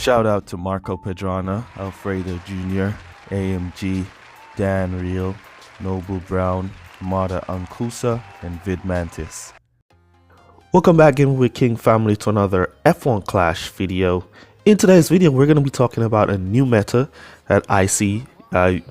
Shout out to Marco Pedrana, Alfredo Jr., AMG, Dan Real, Noble Brown, Mada Ankusa, and Vid Mantis. Welcome back in with King Family to another F1 Clash video. In today's video, we're going to be talking about a new meta that I see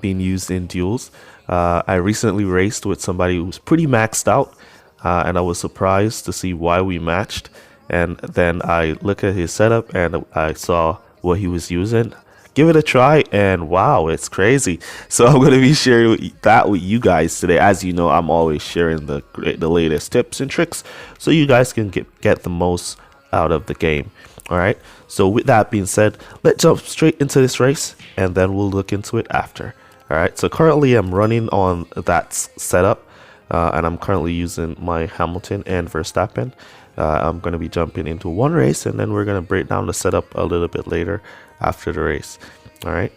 being used in duels. I recently raced with somebody who was pretty maxed out, and I was surprised to see why we matched. And then I look at his setup and I saw what he was using. Give it a try, and wow, it's crazy. So I'm going to be sharing that with you guys today. As you know, I'm always sharing the latest tips and tricks so you guys can get the most out of the game. All right, so with that being said, let's jump straight into this race and then we'll look into it after. All right, so currently I'm running on that setup and I'm currently using my Hamilton and Verstappen. I'm going to be jumping into one race and then we're going to break down the setup a little bit later after the race. All right.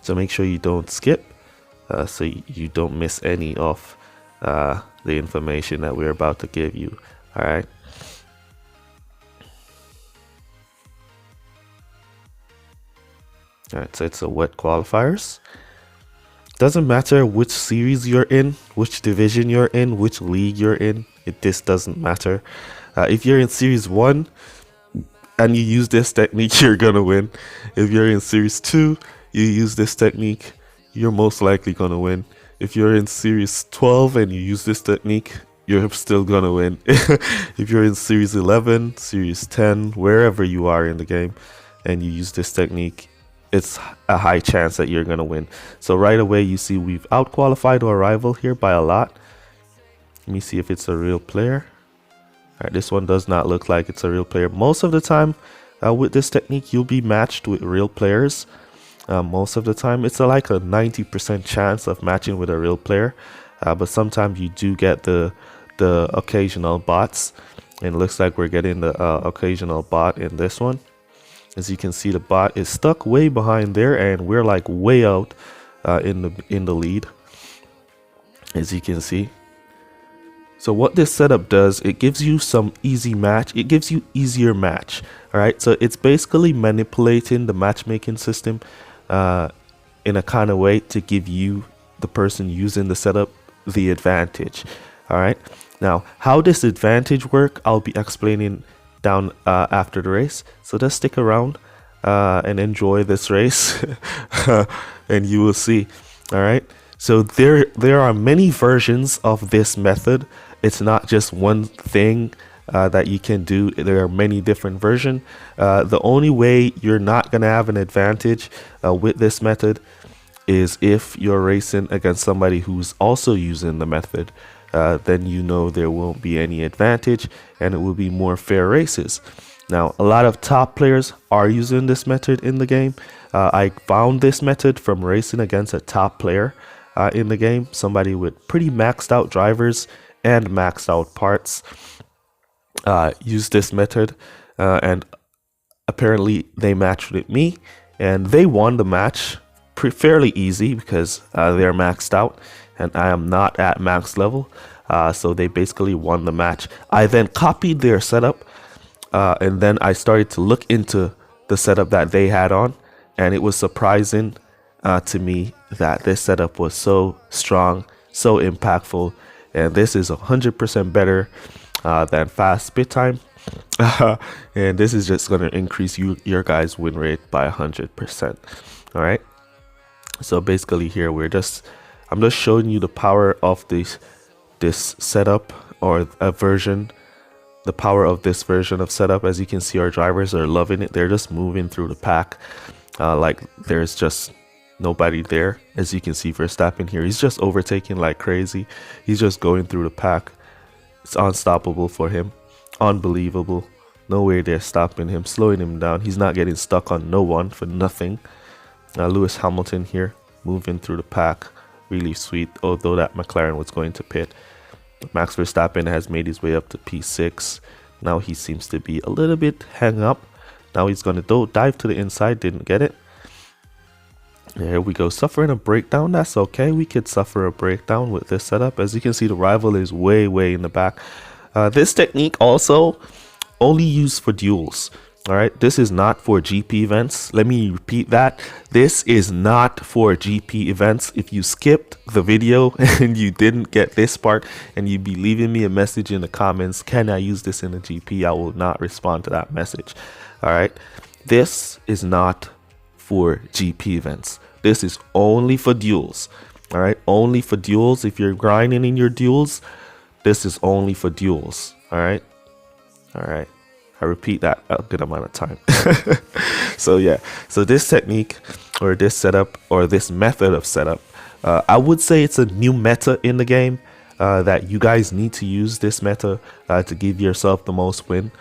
So make sure you don't skip so you don't miss any of the information that we're about to give you. All right. Alright, so it's a wet qualifiers. Doesn't matter which series you're in, which division you're in, which league you're in. This doesn't matter. If you're in series 1 and you use this technique, you're gonna win. If you're in series 2, you use this technique, you're most likely gonna win. If you're in series 12 and you use this technique, you're still gonna win. If you're in series 11, series 10, wherever you are in the game and you use this technique, it's a high chance that you're gonna win. So right away you see we've out-qualified our rival here by a lot. Let me see if it's a real player. Alright, this one does not look like it's a real player. Most of the time with this technique you'll be matched with real players. Most of the time it's like a 90% chance of matching with a real player, but sometimes you do get the occasional bots, and it looks like we're getting the occasional bot in this one. As you can see, the bot is stuck way behind there and we're like way out in the lead, as you can see. So what this setup does, it gives you some easy match. It gives you easier match. All right, so it's basically manipulating the matchmaking system in a kind of way to give you, the person using the setup, the advantage. All right, now how this advantage work, I'll be explaining down after the race, so just stick around and enjoy this race and you will see. All right, so there are many versions of this method. It's not just one thing that you can do. There are many different versions. The only way you're not gonna have an advantage with this method is if you're racing against somebody who's also using the method. Then you know there won't be any advantage and it will be more fair races. Now, a lot of top players are using this method in the game. I found this method from racing against a top player in the game, somebody with pretty maxed out drivers and maxed out parts. Used this method and apparently they matched with me and they won the match fairly easy because they're maxed out and I am not at max level, so they basically won the match. I then copied their setup and then I started to look into the setup that they had on, and it was surprising to me that this setup was so strong, so impactful, and this is 100% better than fast spit time. And this is just going to increase your guys' win rate by 100%. All right, so basically here I'm just showing you the power of this setup, or a version, the power of this version of setup. As you can see, our drivers are loving it. They're just moving through the pack like there's just nobody there. As you can see, Verstappen here, he's just overtaking like crazy. He's just going through the pack. It's unstoppable for him. Unbelievable. No way they're stopping him, slowing him down. He's not getting stuck on no one for nothing. Lewis Hamilton here, moving through the pack. Really sweet, although that McLaren was going to pit. Max Verstappen has made his way up to P6. Now he seems to be a little bit hung up. Now he's going to dive to the inside, didn't get it. There we go, suffering a breakdown. That's okay. We could suffer a breakdown with this setup. As you can see, the rival is way in the back. This technique also only used for duels. All right, this is not for GP events. Let me repeat that. This is not for GP events. If you skipped the video and you didn't get this part, and you'd be leaving me a message in the comments, can I use this in a GP? I will not respond to that message. All right, this is not for GP events. This is only for duels. All right, only for duels. If you're grinding in your duels, this is only for duels. All right. I repeat that a good amount of time. So yeah, so this technique or this setup or this method of setup, I would say it's a new meta in the game, that you guys need to use this meta to give yourself the most win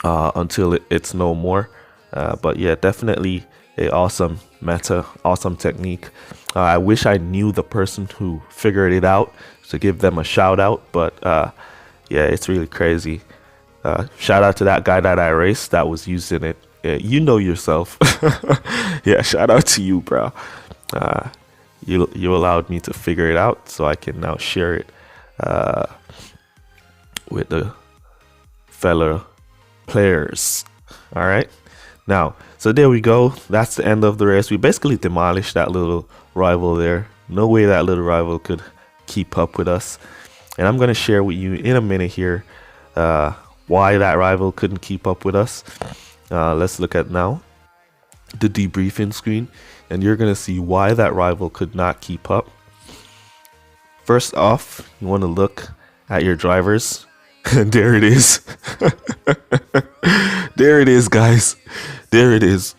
until it's no more. But yeah, definitely a awesome meta, awesome technique. I wish I knew the person who figured it out to give them a shout out, but yeah, it's really crazy. Shout out to that guy that I raced that was using it. Yeah, you know yourself. Yeah, shout out to you, bro. You allowed me to figure it out, so I can now share it with the fellow players. All right. Now, so there we go. That's the end of the race. We basically demolished that little rival there. No way that little rival could keep up with us. And I'm gonna share with you in a minute here why that rival couldn't keep up with us. Let's look at now the debriefing screen, and you're gonna see why that rival could not keep up. First off, you want to look at your drivers. And there it is. There it is, guys. There it is.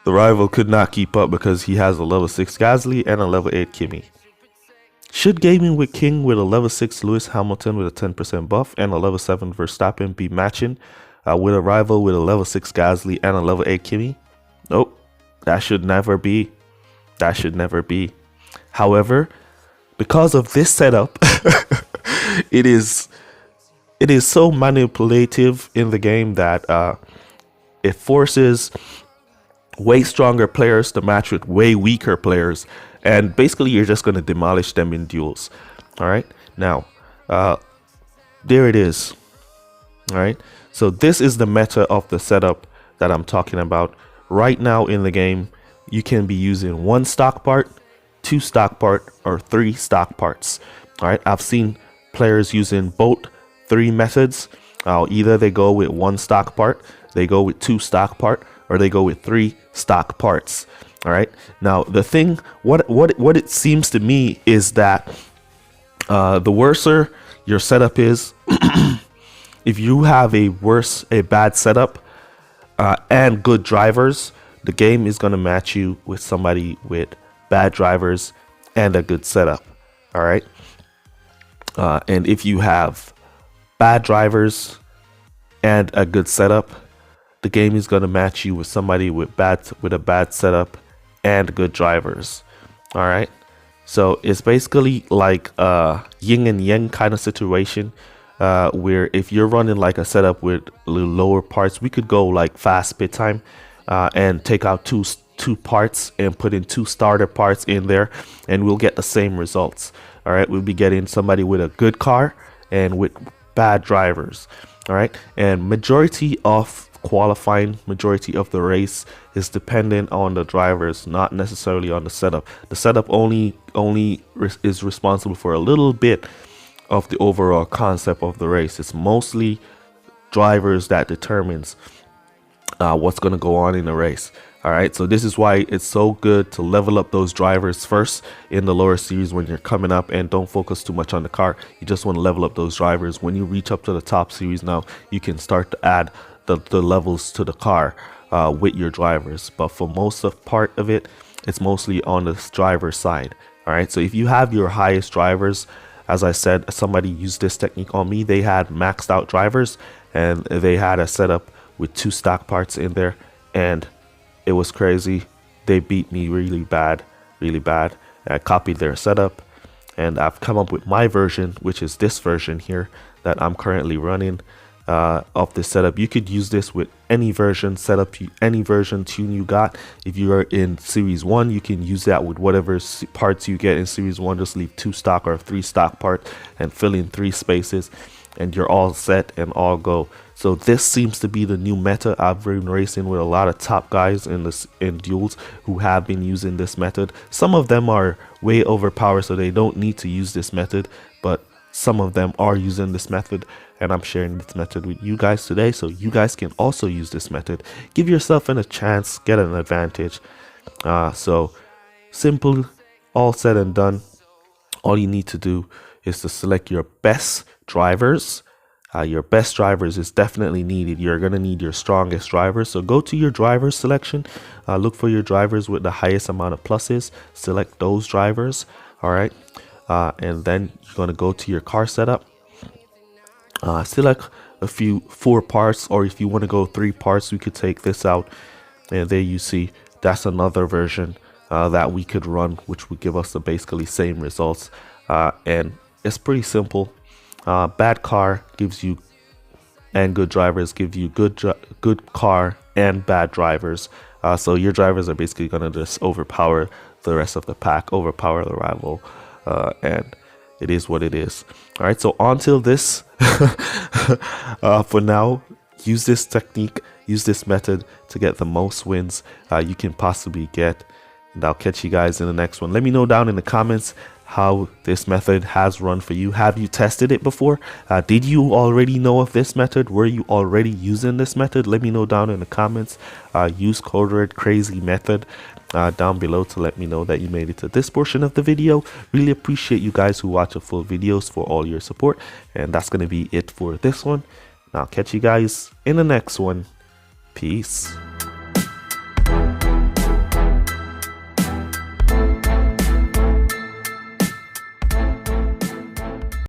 The rival could not keep up because he has a level 6 Gasly and a level 8 Kimi. Should gaming with King with a level 6 Lewis Hamilton with a 10% buff and a level 7 Verstappen be matching with a rival with a level 6 Gasly and a level 8 Kimi? Nope, that should never be. That should never be. However, because of this setup, it is so manipulative in the game that it forces way stronger players to match with way weaker players. And basically, you're just going to demolish them in duels. All right. Now, there it is. All right. So this is the meta of the setup that I'm talking about. Right now in the game, you can be using 1 stock part, 2 stock part, or 3 stock parts. All right. I've seen players using both 3 methods. Either they go with 1 stock part, they go with 2 stock part, or they go with 3 stock parts. All right. Now the thing, what it seems to me is that the worser your setup is, if you have a bad setup and good drivers, the game is going to match you with somebody with bad drivers and a good setup. All right. And if you have bad drivers and a good setup, the game is going to match you with somebody with a bad setup and good drivers. All right. So it's basically like a yin and yang kind of situation, where if you're running like a setup with a little lower parts, we could go like fast pit time and take out two parts and put in 2 starter parts in there, and we'll get the same results. All right. We'll be getting somebody with a good car and with bad drivers. All right. And majority of qualifying, majority of the race is dependent on the drivers, not necessarily on the setup. The setup only is responsible for a little bit of the overall concept of the race. It's mostly drivers that determines what's going to go on in the race. All right, so this is why it's so good to level up those drivers first in the lower series when you're coming up, and don't focus too much on the car. You just want to level up those drivers. When you reach up to the top series, now you can start to add the levels to the car with your drivers. But for most of part of it, it's mostly on the driver side. All right, so if you have your highest drivers, as I said, somebody used this technique on me. They had maxed out drivers and they had a setup with 2 stock parts in there, and it was crazy. They beat me really bad. I copied their setup and I've come up with my version, which is this version here that I'm currently running. of the setup. You could use this with any version setup, any version tune you got. If you are in series 1, you can use that with whatever parts you get in series 1. Just leave 2 stock or 3 stock parts and fill in 3 spaces, and you're all set and all go. So this seems to be the new meta. I've been racing with a lot of top guys in Duels who have been using this method. Some of them are way overpowered, so they don't need to use this method, but some of them are using this method, and I'm sharing this method with you guys today so you guys can also use this method. Give yourself a chance, get an advantage. So simple, all said and done. All you need to do is to select your best drivers. Your best drivers is definitely needed. You're going to need your strongest drivers. So go to your drivers selection, look for your drivers with the highest amount of pluses, select those drivers. All right. And then you're going to go to your car setup, select a few 4 parts, or if you want to go 3 parts, we could take this out. And there you see, that's another version that we could run, which would give us the basically same results. And it's pretty simple. Bad car gives you, and good drivers give you good car and bad drivers. So your drivers are basically going to just overpower the rest of the pack, overpower the rival, and it is what it is. All right, so until this, for now, use this technique, use this method to get the most wins you can possibly get. And I'll catch you guys in the next one. Let me know down in the comments how this method has run for you. Have you tested it before? Did you already know of this method? Were you already using this method? Let me know down in the comments. Use code red crazy method down below to let me know that you made it to this portion of the video. Really appreciate you guys who watch the full videos for all your support. And that's going to be it for this one. I'll catch you guys in the next one. Peace.